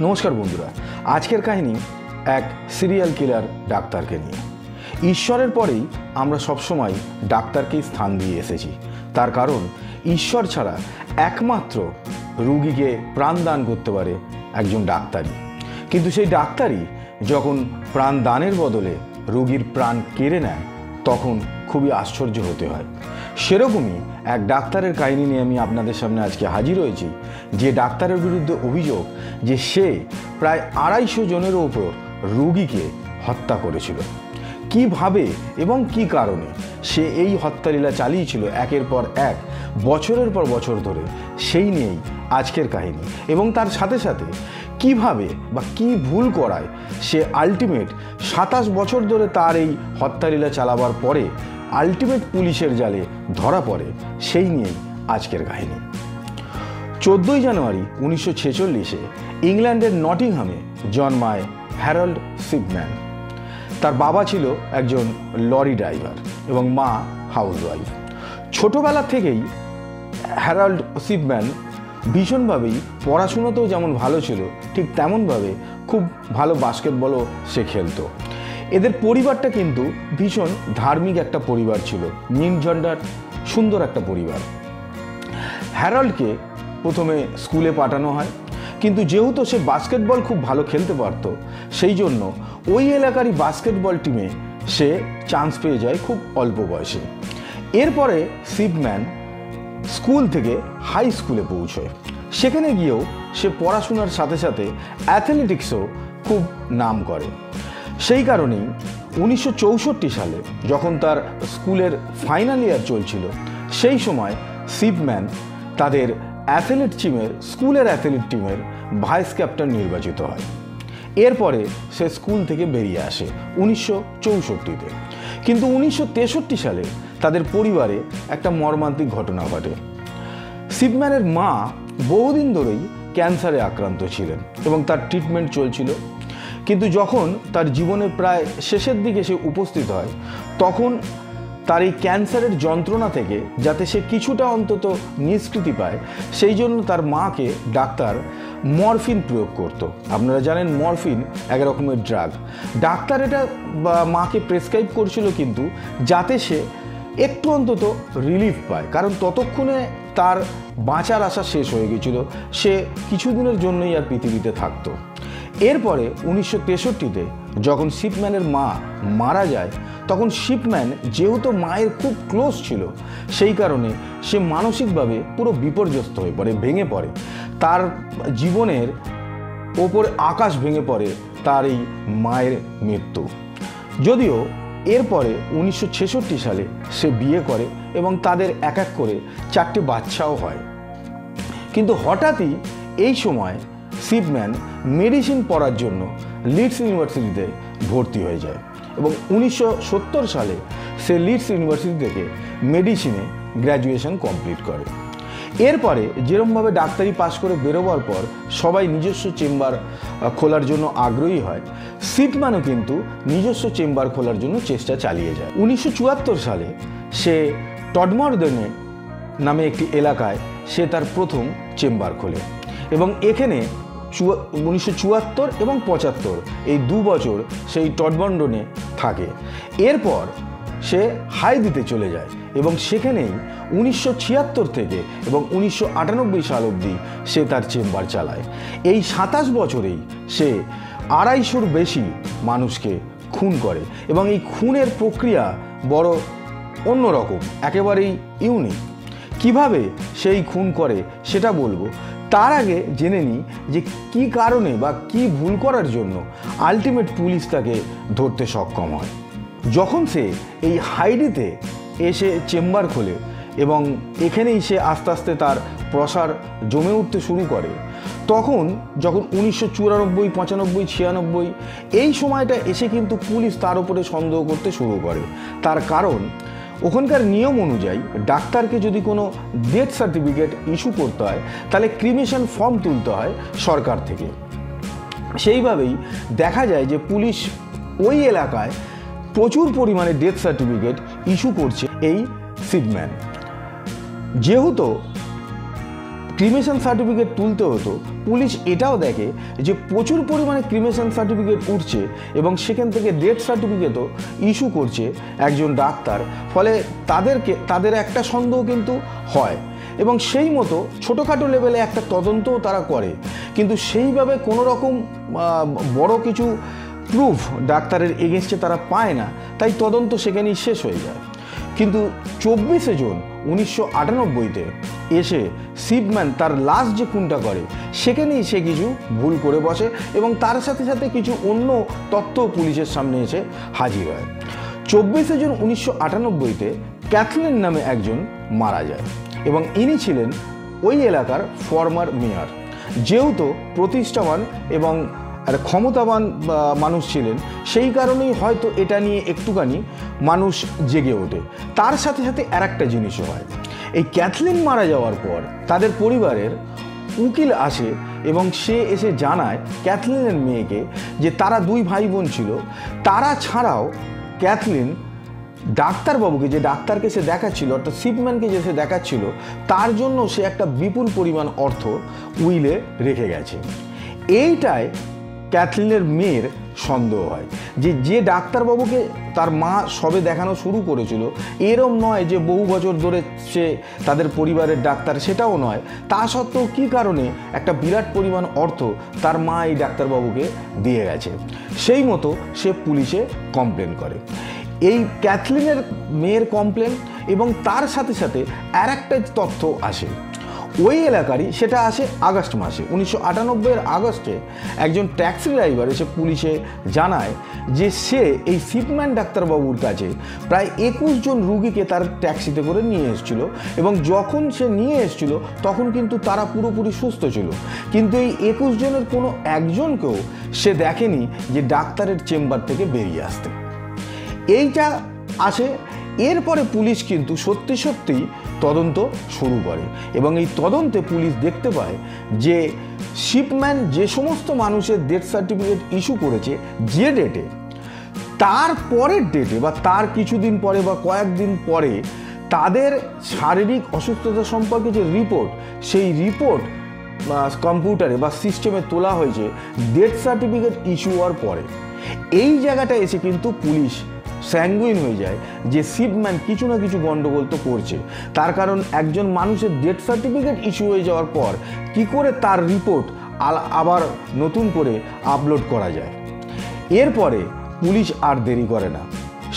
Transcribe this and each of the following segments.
নমস্কার বন্ধুরা, আজকের কাহিনী এক সিরিয়াল কিলার ডাক্তারকে নিয়ে। ঈশ্বরের পরেই আমরা সবসময় ডাক্তারকেই স্থান দিয়ে এসেছি। তার কারণ ঈশ্বর ছাড়া একমাত্র রুগীকে প্রাণ দান করতে পারে একজন ডাক্তারই। কিন্তু সেই ডাক্তারই যখন প্রাণ দানের বদলে রুগীর প্রাণ কেড়ে নেয় তখন খুবই আশ্চর্য হতে হয়। সেরকমই এক ডাক্তারের কাহিনী নিয়ে আমি আপনাদের সামনে আজকে হাজির হয়েছি, যে ডাক্তারের বিরুদ্ধে অভিযোগ যে সে প্রায় 250 জনেরও ওপর রোগীকে হত্যা করেছিল। কিভাবে এবং কি কারণে সে এই হত্যালীলা চালিয়েছিল একের পর এক, বছরের পর বছর ধরে, সেই নিয়েই আজকের কাহিনী। এবং তার সাথে সাথে কিভাবে বা কি ভুল করায় সে আলটিমেট 27 বছর ধরে তার এই হত্যালীলা চালাবার পরে আলটিমেট পুলিশের জালে ধরা পড়ে, সেই নিয়েই আজকের কাহিনী। 14 জানুয়ারি 1946-এ ইংল্যান্ডের নটিংহামে জন্মায় হ্যারল্ড শিপম্যান। তার বাবা ছিল একজন লরি ড্রাইভার এবং মা হাউসওয়াইফ। ছোটবেলা থেকেই হ্যারল্ড শিপম্যান ভীষণভাবেই পড়াশুনোতেও যেমন ভালো ছিল, ঠিক তেমনভাবে খুব ভালো বাস্কেটবলও সে খেলতো। এদের পরিবারটা কিন্তু ভীষণ ধার্মিক একটা পরিবার ছিল, নির্ঝঞ্ঝাট সুন্দর একটা পরিবার। হ্যারল্ডকে প্রথমে স্কুলে পাঠানো হয়, কিন্তু যেহেতু সে বাস্কেটবল খুব ভালো খেলতে পারত, সেই জন্য ওই এলাকারই বাস্কেটবল টিমে সে চান্স পেয়ে যায় খুব অল্প বয়সে। এরপরে শিপম্যান স্কুল থেকে হাই স্কুলে পৌঁছয়। সেখানে গিয়েও সে পড়াশোনার সাথে সাথে অ্যাথলেটিক্সও খুব নাম করে। সেই কারণেই 1964 সালে যখন তার স্কুলের ফাইনাল ইয়ার চলছিল, সেই সময় শিপম্যান তাদের অ্যাথলেট টিমের, স্কুলের অ্যাথলেট টিমের ভাইস ক্যাপ্টেন নির্বাচিত হয়। এরপরে সে স্কুল থেকে বেরিয়ে আসে 1964-তে। কিন্তু 1963 সালে তাদের পরিবারে একটা মর্মান্তিক ঘটনা ঘটে। শিপম্যানের মা বহুদিন ধরেই ক্যান্সারে আক্রান্ত ছিলেন এবং তার ট্রিটমেন্ট চলছিল। কিন্তু যখন তার জীবনের প্রায় শেষের দিকে সে উপস্থিত হয়, তখন তার এই ক্যান্সারের যন্ত্রণা থেকে যাতে সে কিছুটা অন্তত নিষ্কৃতি পায়, সেই জন্য তার মাকে ডাক্তার মরফিন প্রয়োগ করত। আপনারা জানেন মরফিন এক রকমের ড্রাগ। ডাক্তার এটা মাকে প্রেসক্রাইব করছিল কিন্তু যাতে সে একটু অন্তত রিলিফ পায়, কারণ ততক্ষণে তার বাঁচার আশা শেষ হয়ে গেছিল, সে কিছুদিনের জন্যই আর পৃথিবীতে থাকতো। এরপরে 1963-তে যখন শিপম্যানের মা মারা যায়, তখন শিপম্যান যেহেতু মায়ের খুব ক্লোজ ছিল, সেই কারণে সে মানসিকভাবে পুরো বিপর্যস্ত হয়ে পড়ে, ভেঙে পড়ে। তার জীবনের ওপরে আকাশ ভেঙে পড়ে তার এই মায়ের মৃত্যু। যদিও এরপরে 1966 সালে সে বিয়ে করে এবং তাদের এক এক করে 4টে বাচ্চাও হয়। কিন্তু হঠাৎই এই সময় শিপম্যান মেডিসিন পড়ার জন্য লিডস ইউনিভার্সিটিতে ভর্তি হয়ে যায় এবং 1970 সালে সে লিডস ইউনিভার্সিটি থেকে মেডিসিনে গ্র্যাজুয়েশন কমপ্লিট করে। এরপরে যেরকমভাবে ডাক্তারি পাশ করে বেরোবার পর সবাই নিজস্ব চেম্বার খোলার জন্য আগ্রহী হয়, শিপম্যানও কিন্তু নিজস্ব চেম্বার খোলার জন্য চেষ্টা চালিয়ে যায়। 1974 সালে সে টডমরডেনে নামে একটি এলাকায় সে তার প্রথম চেম্বার খোলে এবং এখানে 1974 এবং 75 এই 2 বছর সেই টডমরডেনে থাকে। এরপর সে হাই দিতে চলে যায় এবং সেখানেই 1976 থেকে এবং 1998 সাল অবধি সে তার চেম্বার চালায়। এই 27 বছরেই সে 250-র বেশি মানুষকে খুন করে এবং এই খুনের প্রক্রিয়া বড় অন্যরকম, একেবারেই ইউনিক। কিভাবে সেই খুন করে সেটা বলবো, তার আগে জেনে নিই যে কী কারণে বা কী ভুল করার জন্য আলটিমেট পুলিশ তাকে ধরতে সক্ষম হয়। যখন সে এই হাইডিতে এসে চেম্বার খোলে এবং এখানেই সে আস্তে আস্তে তার প্রসার জমে উঠতে শুরু করে, তখন যখন 1994, 95, 96 এই সময়টা এসে কিন্তু পুলিশ তার উপরে সন্দেহ করতে শুরু করে। তার কারণ ওখানকার নিয়ম অনুযায়ী ডাক্তারকে যদি কোনো ডেথ সার্টিফিকেট ইস্যু করতে হয়, তাহলে ক্রিমেশন ফর্ম তুলতে হয় সরকার থেকে। সেইভাবেই দেখা যায় যে পুলিশ ওই এলাকায় প্রচুর পরিমাণে ডেথ সার্টিফিকেট ইস্যু করছে এই শিপম্যান। যেহেতু ক্রিমেশন সার্টিফিকেট তুলতে হতো, পুলিশ এটাও দেখে যে প্রচুর পরিমাণে ক্রিমেশন সার্টিফিকেট উঠছে এবং সেখান থেকে ডেথ সার্টিফিকেটও ইস্যু করছে একজন ডাক্তার। ফলে তাদের একটা সন্দেহ কিন্তু হয় এবং সেই মতো ছোটোখাটো লেভেলে একটা তদন্তও তারা করে, কিন্তু সেইভাবে কোনো রকম বড় কিছু প্রুফ ডাক্তারের এগেনস্টে তারা পায় না, তাই তদন্ত সেখানেই শেষ হয়ে যায়। কিন্তু 24শে জুন 1998-তে এসে শিবম্যান তার লাস্ট যে খুনটা করে সেখানেই সে কিছু ভুল করে বসে এবং তার সাথে সাথে কিছু অন্য তথ্য পুলিশের সামনে এসে হাজির হয়। 24শে জুন 1998-তে ক্যাথলিন নামে একজন মারা যায় এবং ইনি ছিলেন ওই এলাকার ফর্মার মেয়র। যেহেতু প্রতিষ্ঠাবান এবং ক্ষমতাবান মানুষ ছিলেন, সেই কারণেই হয়তো এটা নিয়ে একটুখানি মানুষ জেগে ওঠে। তার সাথে সাথে আর একটা জিনিসও হয়, এই ক্যাথলিন মারা যাওয়ার পর তাদের পরিবারের উকিল আসে এবং সে এসে জানায় ক্যাথলিনের মেয়েকে যে তারা দুই ভাই বোন ছিল, তারা ছাড়াও ক্যাথলিন ডাক্তারবাবুকে, যে ডাক্তারকে সে দেখাচ্ছিল অর্থাৎ শিবম্যানকে যে সে দেখাচ্ছিল, তার জন্য সে একটা বিপুল পরিমাণ অর্থ উইলে রেখে গেছে। এইটায় ক্যাথলিনের মেয়ের সন্দেহ হয় যে ডাক্তারবাবুকে তার মা সবে দেখানো শুরু করেছিল, এরম নয় যে বহু বছর ধরে সে তাদের পরিবারের ডাক্তার, সেটাও নয়। তা সত্ত্বেও কী কারণে একটা বিরাট পরিমাণ অর্থ তার মা এই ডাক্তারবাবুকে দিয়ে গেছে, সেই মতো সে পুলিশে কমপ্লেন করে। এই ক্যাথলিনের মেয়ের কমপ্লেন এবং তার সাথে সাথে আর একটা তথ্য আসে ওই এলাকারই, সেটা আসে আগস্ট মাসে 1998-এর আগস্টে একজন ট্যাক্সি ড্রাইভার এসে পুলিশে জানায় যে সে এই শিবম্যান ডাক্তারবাবুর কাছে প্রায় 21 জন রুগীকে তার ট্যাক্সিতে করে নিয়ে এসেছিল এবং যখন সে নিয়ে এসেছিল তখন কিন্তু তারা পুরোপুরি সুস্থ ছিল, কিন্তু এই 21 জনের কোনো একজনকেও সে দেখেনি যে ডাক্তারের চেম্বার থেকে বেরিয়ে আসতে। এইটা আসে। এরপরে পুলিশ কিন্তু সত্যি সত্যিই তদন্ত শুরু করে এবং এই তদন্তে পুলিশ দেখতে পায় যে শিবম্যান যে সমস্ত মানুষের ডেথ সার্টিফিকেট ইস্যু করেছে যে ডেটে, তার পরের ডেটে বা তার কিছুদিন পরে বা কয়েকদিন পরে তাদের শারীরিক অসুস্থতা সম্পর্কে যে রিপোর্ট, সেই রিপোর্ট কম্পিউটারে বা সিস্টেমে তোলা হয়েছে ডেথ সার্টিফিকেট ইস্যু হওয়ার পরে। এই জায়গাটা এসে কিন্তু পুলিশ স্যাঙ্গুইন হয়ে যায় যে শিবম্যান কিছু না কিছু গন্ডগোল তো করছে, তার কারণ একজন মানুষের ডেথ সার্টিফিকেট ইস্যু হয়ে যাওয়ার পর কি করে তার রিপোর্ট আবার নতুন করে আপলোড করা যায়। এরপরে পুলিশ আর দেরি করে না,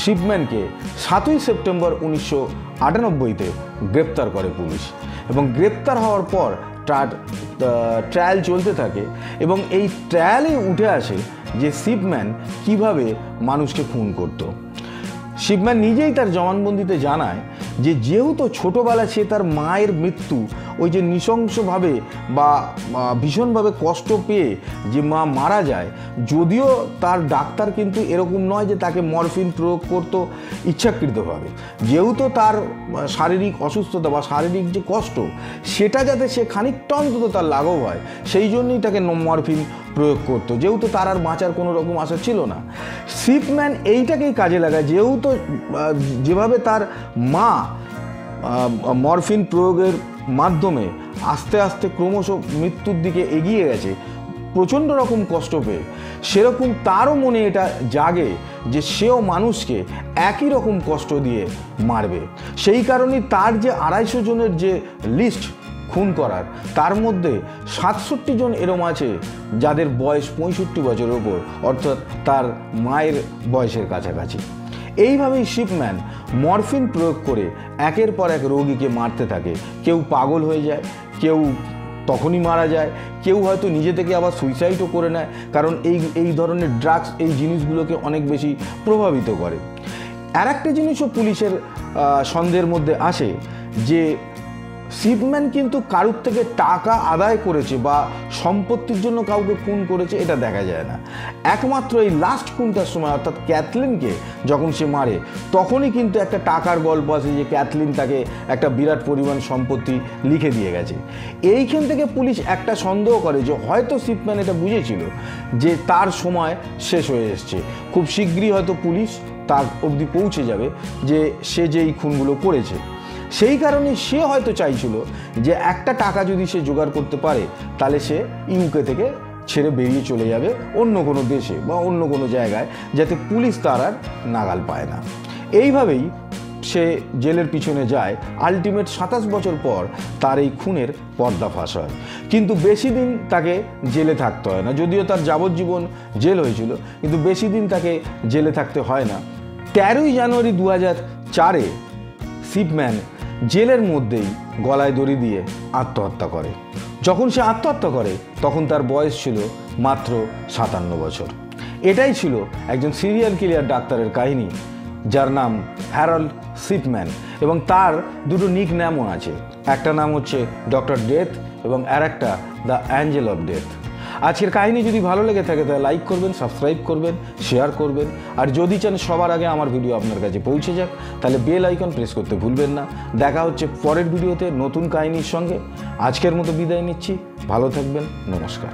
শিবম্যানকে 7ই সেপ্টেম্বর 1998-তে গ্রেপ্তার করে পুলিশ এবং গ্রেপ্তার হওয়ার পর ট্রায়াল চলতে থাকে এবং এই ট্রায়ালে উঠে আসে যে শিবম্যান কিভাবে মানুষকে খুন করত। শিবম্যান নিজেই তার জবানবন্দিতে জানায় যে যেহেতু ছোটোবেলা সে তার মায়ের মৃত্যু ওই যে নৃশংসভাবে বা ভীষণভাবে কষ্ট পেয়ে যে মা মারা যায়, যদিও তার ডাক্তার কিন্তু এরকম নয় যে তাকে মরফিন প্রয়োগ করতো ইচ্ছাকৃতভাবে, যেহেতু তার শারীরিক অসুস্থতা বা শারীরিক যে কষ্ট সেটা যাতে সে খানিকটা অন্তত তার লাঘব হয়, সেই জন্যই তাকে মরফিন প্রয়োগ করতো, যেহেতু তার আর বাঁচার কোনো রকম আশা ছিল না। শিবম্যান এইটাকেই কাজে লাগায়, যেহেতু যেভাবে তার মা মরফিন প্রয়োগের মাধ্যমে আস্তে আস্তে ক্রমশ মৃত্যুর দিকে এগিয়ে গেছে প্রচণ্ড রকম কষ্ট পেয়ে, সেরকম তারও মনে এটা জাগে যে সেও মানুষকে একই রকম কষ্ট দিয়ে মারবে। সেই কারণেই তার যে 250 জনের যে লিস্ট খুন করার, তার মধ্যে 67 জন এরম আছে যাদের বয়স 65 বছরের ওপর, অর্থাৎ তার মায়ের বয়সের কাছাকাছি। এইভাবেই শিবম্যান মরফিন প্রয়োগ করে একের পর এক রোগীকে মারতে থাকে। কেউ পাগল হয়ে যায়, কেউ তখনই মারা যায়, কেউ হয়তো নিজে থেকে আবার সুইসাইডও করে নেয়, কারণ এই ধরনের ড্রাগস এই জিনিসগুলোকে অনেক বেশি প্রভাবিত করে। আর একটা জিনিসও পুলিশের সন্দেহের মধ্যে আসে যে শিবম্যান কিন্তু কারুর থেকে টাকা আদায় করেছে বা সম্পত্তির জন্য কাউকে খুন করেছে এটা দেখা যায় না। একমাত্র এই লাস্ট খুনটার সময় অর্থাৎ ক্যাথলিনকে যখন সে মারে তখনই কিন্তু একটা টাকার গল্প আছে যে ক্যাথলিন তাকে একটা বিরাট পরিমাণ সম্পত্তি লিখে দিয়ে গেছে। এইখান থেকে পুলিশ একটা সন্দেহ করে যে হয়তো শিবম্যান এটা বুঝেছিল যে তার সময় শেষ হয়ে এসছে, খুব শীঘ্রই হয়তো পুলিশ তার অবধি পৌঁছে যাবে যে সে যেই খুনগুলো করেছে। সেই কারণে সে হয়তো চাইছিল যে একটা টাকা যদি সে জোগাড় করতে পারে তাহলে সে ইউকে থেকে ছেড়ে বেরিয়ে চলে যাবে অন্য কোনো দেশে বা অন্য কোনো জায়গায়, যাতে পুলিশ তার আর নাগাল পায় না। এইভাবেই সে জেলের পিছনে যায়। আলটিমেট 27 বছর পর তার এই খুনের পর্দাফাশ হয়, কিন্তু বেশি দিন তাকে জেলে থাকতে হয় না। যদিও তার যাবজ্জীবন জেল হয়েছিল, কিন্তু বেশি দিন তাকে জেলে থাকতে হয় না। 13ই জানুয়ারি 2004-এ শিপম্যান জেলের মধ্যেই গলায় দড়ি দিয়ে আত্মহত্যা করে। যখন সে আত্মহত্যা করে তখন তার বয়স ছিল মাত্র 57 বছর। এটাই ছিল একজন সিরিয়াল কিলার ডাক্তারের কাহিনী, যার নাম হ্যারল্ড শিপম্যান, এবং তার দুটো নিক নামও আছে। একটা নাম হচ্ছে ডক্টর ডেথ এবং আর একটা দ্য অ্যাঞ্জেল অফ ডেথ। আজকের কাহিনী যদি ভালো লেগে থাকে তাহলে লাইক করবেন, সাবস্ক্রাইব করবেন, শেয়ার করবেন, আর যদি চান সবার আগে আমার ভিডিও আপনার কাছে পৌঁছে যাক তাহলে বেল আইকন প্রেস করতে ভুলবেন না। দেখা হচ্ছে পরের ভিডিওতে নতুন কাহিনীর সঙ্গে। আজকের মতো বিদায় নিচ্ছি, ভালো থাকবেন, নমস্কার।